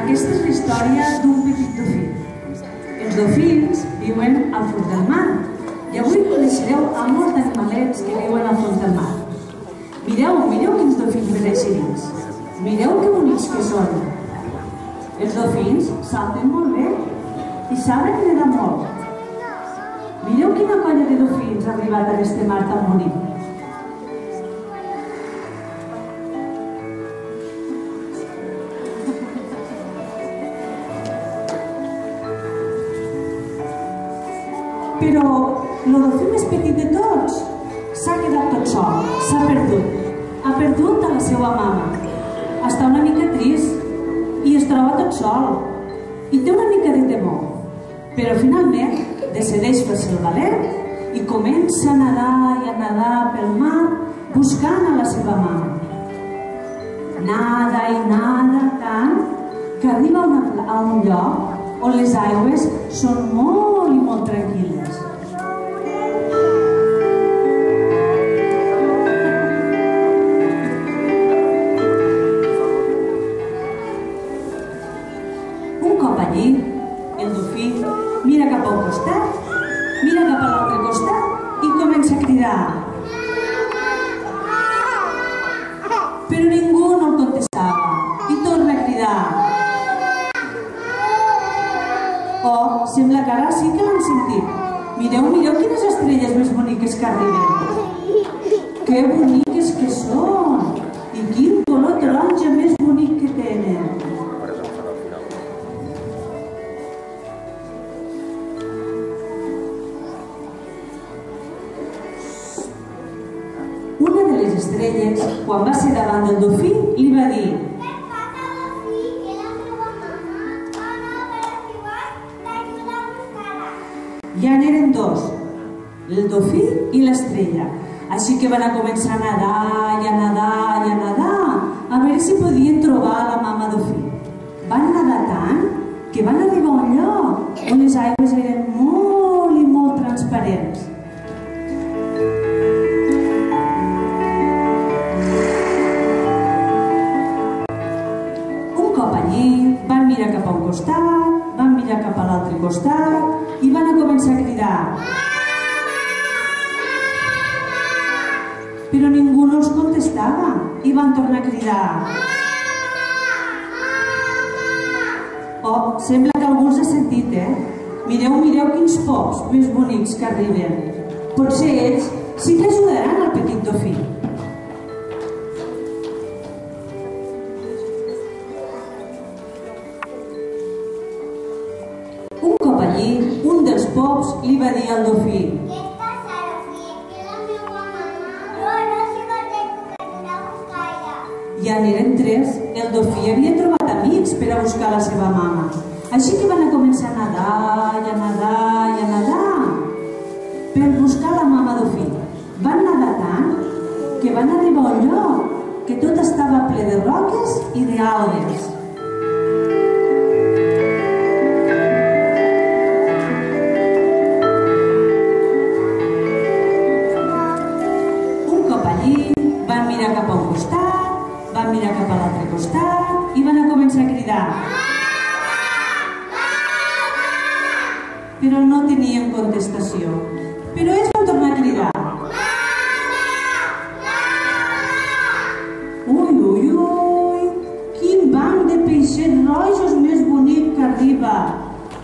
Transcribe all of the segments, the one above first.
Aquesta és la història d'un petit dofí. Els dofins viuen al fons del mar i avui coneixereu a molts d'animalets que viuen al fons del mar. Mireu quins dofins més aixirins. Mireu que bonics que són. Els dofins salten molt bé i saben nedar molt. Mireu quina colla de dofins ha arribat a este mar tan bonic. Però el dofí més petit de tots s'ha quedat tot sol, s'ha perdut. Ha perdut a la seva mama. Està una mica trist i es troba tot sol. I té una mica de temor. Però finalment decideix fer-se el valent i comença a nedar i a nedar pel mar buscant a la seva mama. Nada i nada tant que arriba a un lloc on les aigües són molt i molt tranquil·les. Un cop allí, el dofí mira cap a un costat, mira cap a l'altre costat i comença a cridar. Però ningú no el contestava i torna a cridar. Oh, sembla que ara sí que l'han sentit. Mireu quines estrelles més boniques que arriben. Que boniques que són! I quin color taronja més bonic que tenen. Una de les estrelles, quan va ser davant del dofí, li va dir: ja n'eren dos, el dofí i l'estrella. Així que van a començar a nedar i a nedar i a nedar a veure si podien trobar la mama dofí. Van nedar tant que van arribar a un lloc on les aigües eren molt i molt transparents. Un cop allí van mirar cap a un costat, van mirar cap a l'altre costat i van a començar a cridar. Però ningú no els contestava i van tornar a cridar. Oh, sembla que algú els ha sentit, Mireu quins pops més bonics que arriben. Potser ells sí que ajudaran al petit dofí. Un cop allí, un dels pops li va dir al dofí: ja n'eren tres, el dofí havia trobat amics per a buscar la seva mama. Així que van a començar a nedar i a nedar i a nedar per buscar la mama dofí. Van nedar tant que van arribar a un lloc que tot estava ple de roques i d'algues. Un cop allí, van mirar cap a un costat, van mirar cap a l'altre costat i van a començar a cridar. Però no tenien contestació. Però ells van tornar a cridar. Ui, ui, ui! Quin banc de peixets rojos més bonic que arriba!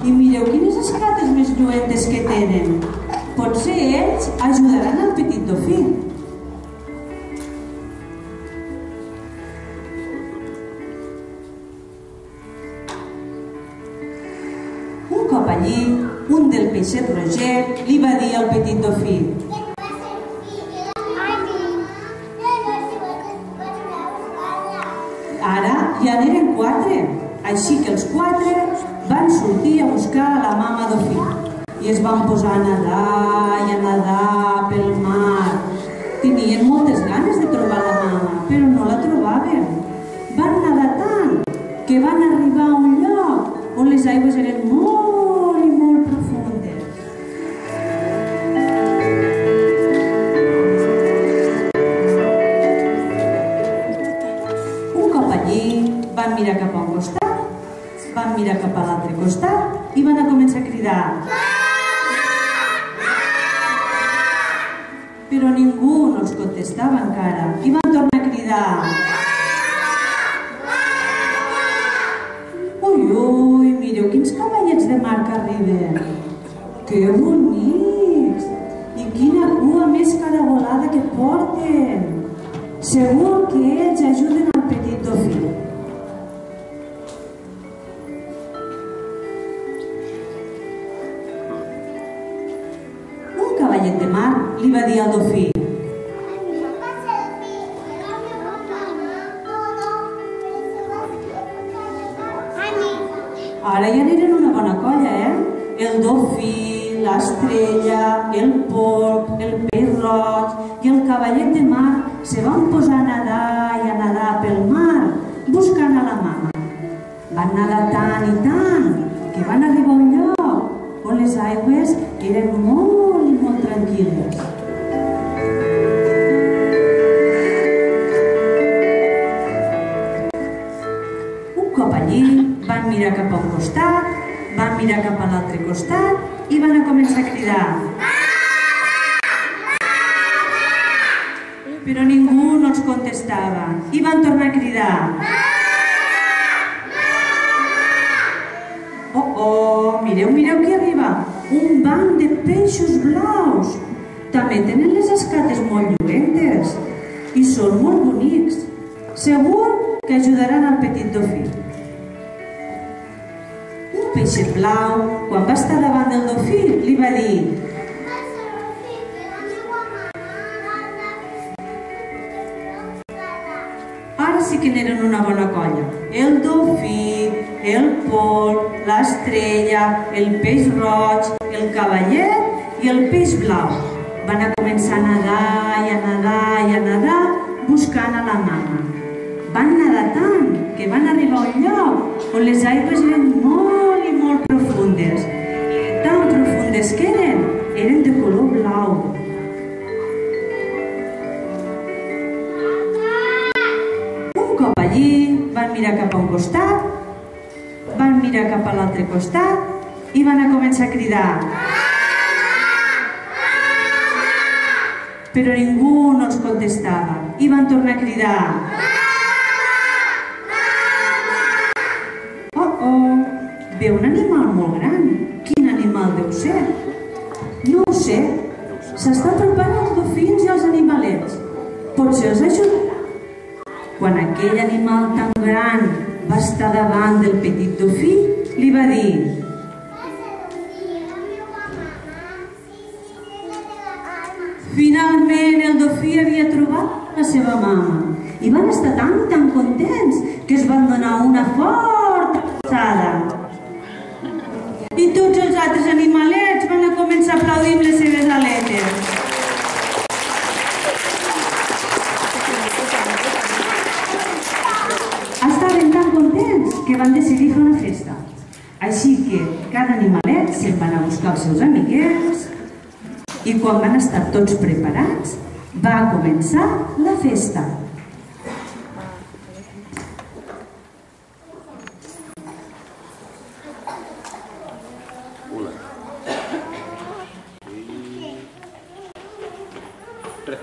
I mireu quines escates més lluentes que tenen. Potser ells ajudaran al petit dofí. Un cop allí, un del peixet roget li va dir al petit dofí: ara ja n'eren quatre, així que els quatre van sortir a buscar la mama dofí i es van posar a nedar i a nedar pel mar. Tenien moltes ganes de trobar la mama, però no la trobaven. Van nedar tant que van arribar a un lloc on les aigües eren molt i molt profundes. Un cop allí, van mirar cap a un costat, van mirar cap a l'altre costat i van a començar a cridar. Però ningú no els contestava encara i van tornar a cridar. Ui, mireu quins cavallets de mar que arriben. Que bonics! I quina cua més carabolada que porten! Segur que ells ajuden al petit dofí. Un cavallet de mar li va dir al dofí: ara ja n'eren una bona colla, El dofí, l'estrella, el polp, el peix roig i el cavallet de mar se van posar a nadar i a nadar pel mar buscant a la mama. Van nadar tant i tant que van arribar a un lloc on les aigües eren molt i molt tranquil·les. Un cop allí van mirar cap a un costat, van mirar cap a l'altre costat i van a començar a cridar. Però ningú no els contestava i van tornar a cridar. Mireu qui arriba, un banc de peixos blaus. També tenen les escates molt lluentes i són molt bonics. Segur que ajudaran al petit dofí. Un peixet blau, quan va estar davant del dofí, li va dir: ara sí que n'eren una bona colla. El dofí, el polp, l'estrella, el peix roig, el cavallet i el peix blau. Van a començar a nadar i a nadar i a nadar buscant a la mama. Van nadar tant que van arribar a un lloc on les aigües eren molt i molt profundes. Tan profundes que eren de color blau. Un cop allí van mirar cap a un costat, van mirar cap a l'altre costat i van a començar a cridar. Però ningú no els contestava i van tornar a cridar. Ve un animal molt gran. Quin animal deu ser? No ho sé. S'està apropant als dofins i als animalets. Potser els ajudarà. Quan aquell animal tan gran va estar davant del petit dofí, li va dir: finalment el dofí havia trobat la seva mama i van estar tan contents que es van donar una forta abraçada. I tots els altres animalets van a començar a aplaudir amb les seves aletes. Estaven tan contents que van decidir fer una festa. Així que cada animalet se'n van a buscar els seus amiguets i quan van estar tots preparats va començar la festa. Ta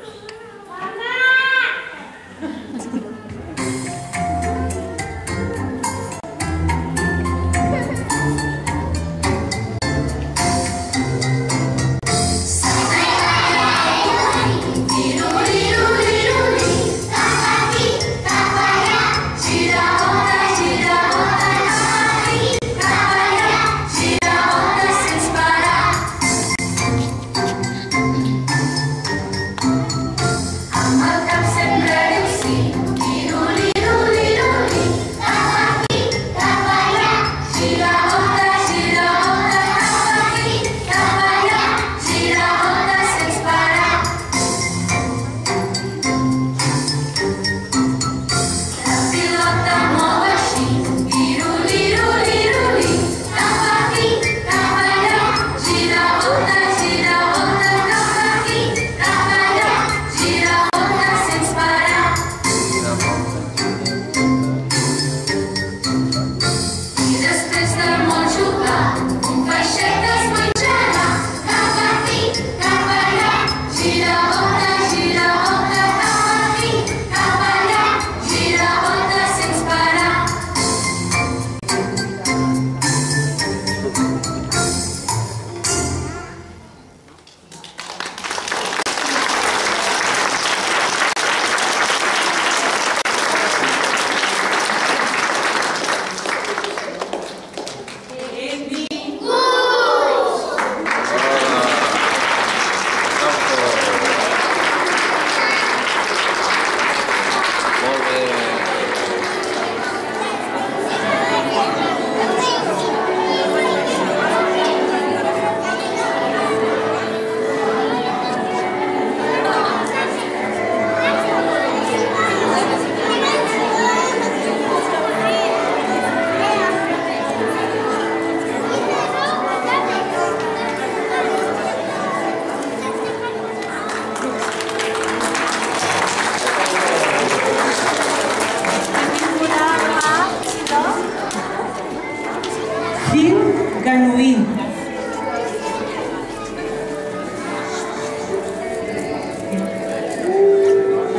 Gil Ganuí.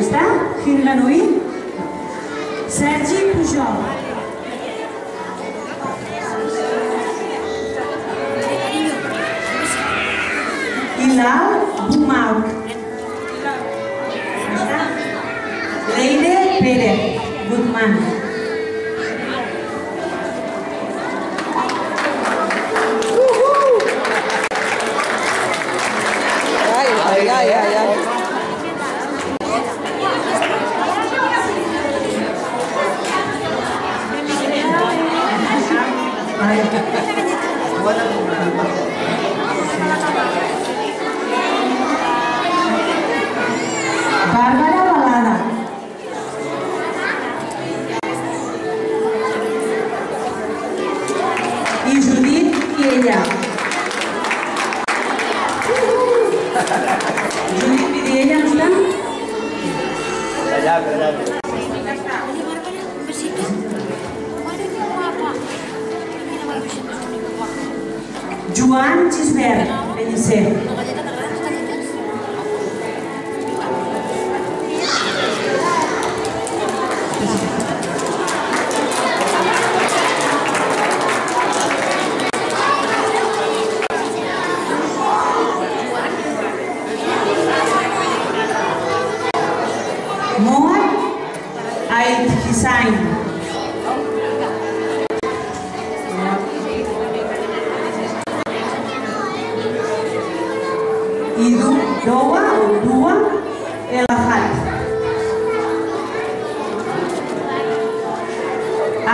Està? Gil Ganuí. Sergi Pujol. Hilal Bumau. Està? Leire Pérez Guzmán. Bàrbara Balada. I Judit Viella. Judit Viella no està? Allà, per allà. Joan Gisbert Pellicer. Moa Ait Hussain. I Dua El Ahad.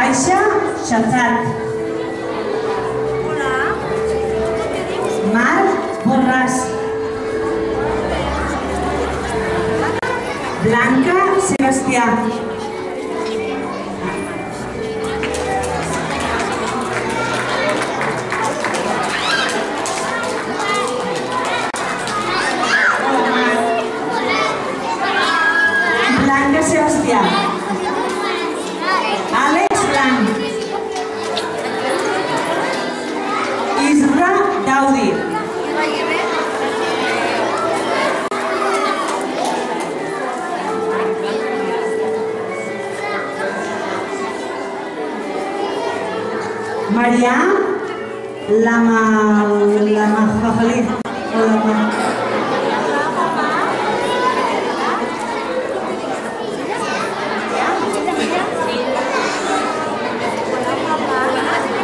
Aisha Shazad. Mar Borràs. Blanca Sebastià. Blanca Sebastià. Àlex Blanc. Isra Daudi. Marià Lamajafalí.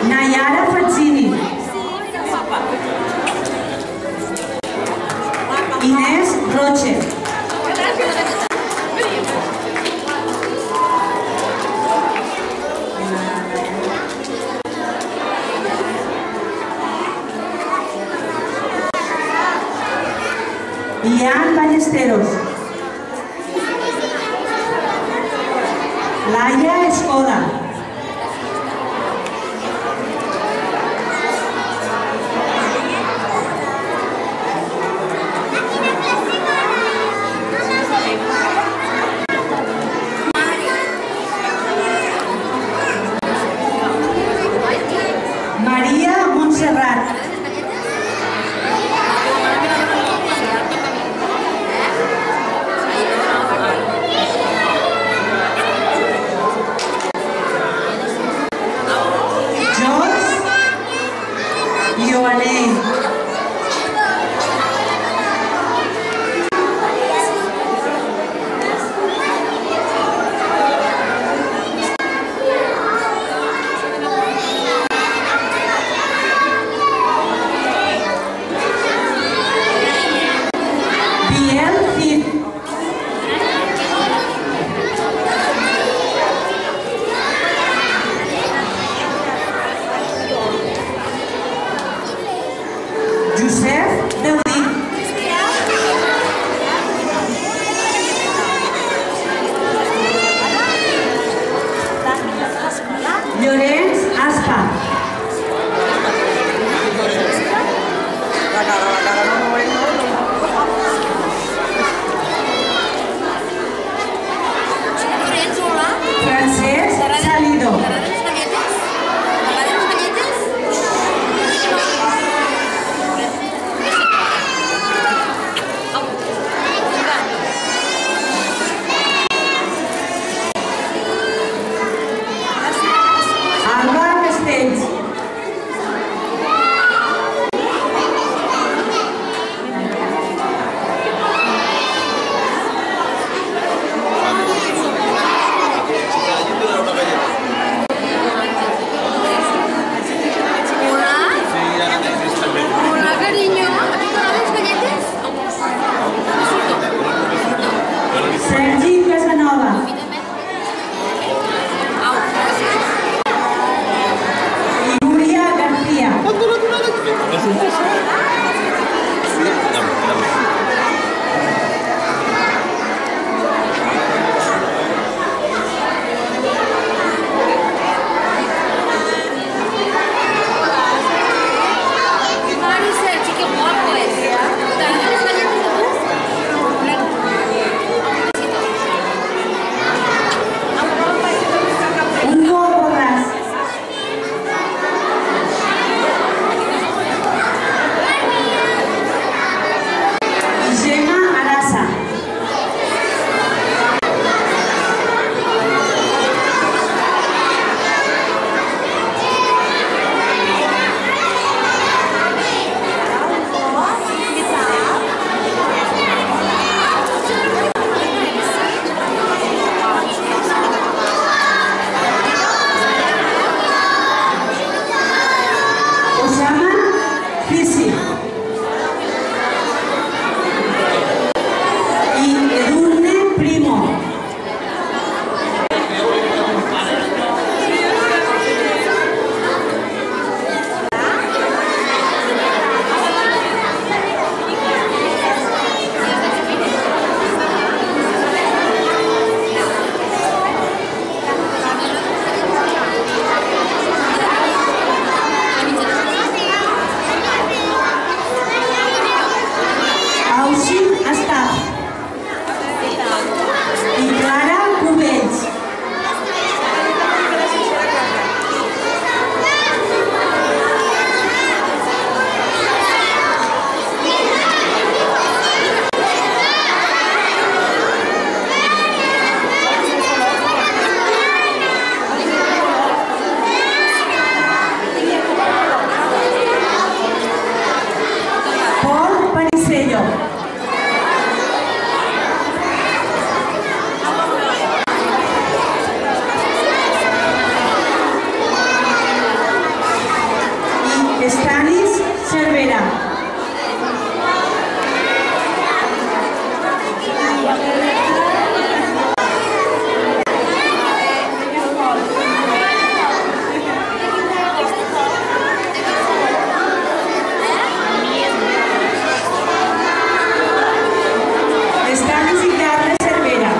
Nayara Fazzini. Inés Roche. Ian Ballesteros. Laia Escoda. Maria Montserrat. físic. I Edurne Primo. Estanis Cervera. Estanis y Carles Cervera.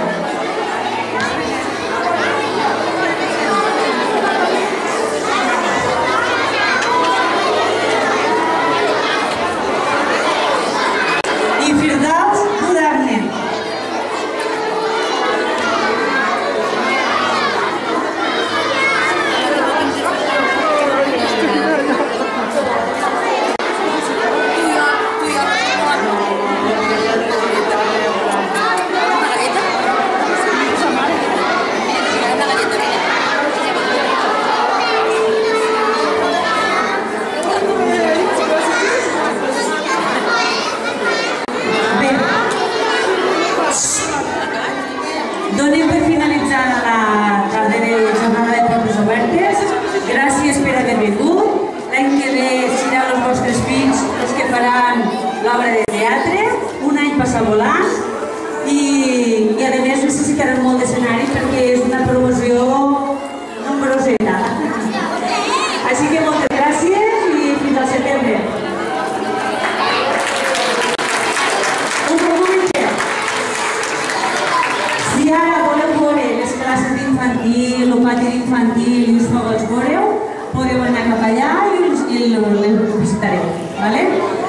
Donem per finalitzada la darrera jornada de portes obertes. Gràcies per haver vingut. L'any que ve seran els vostres fills els que faran l'obra de teatre. Un any passa volant i a més necessitaran molt d'escenari perquè és una promoció nombroseta. Així que moltes gràcies i fins al setembre. Si ara voleu veure les classes d'infantil, el pati d'infantil i us vols veureu, podeu anar cap allà i els visitareu.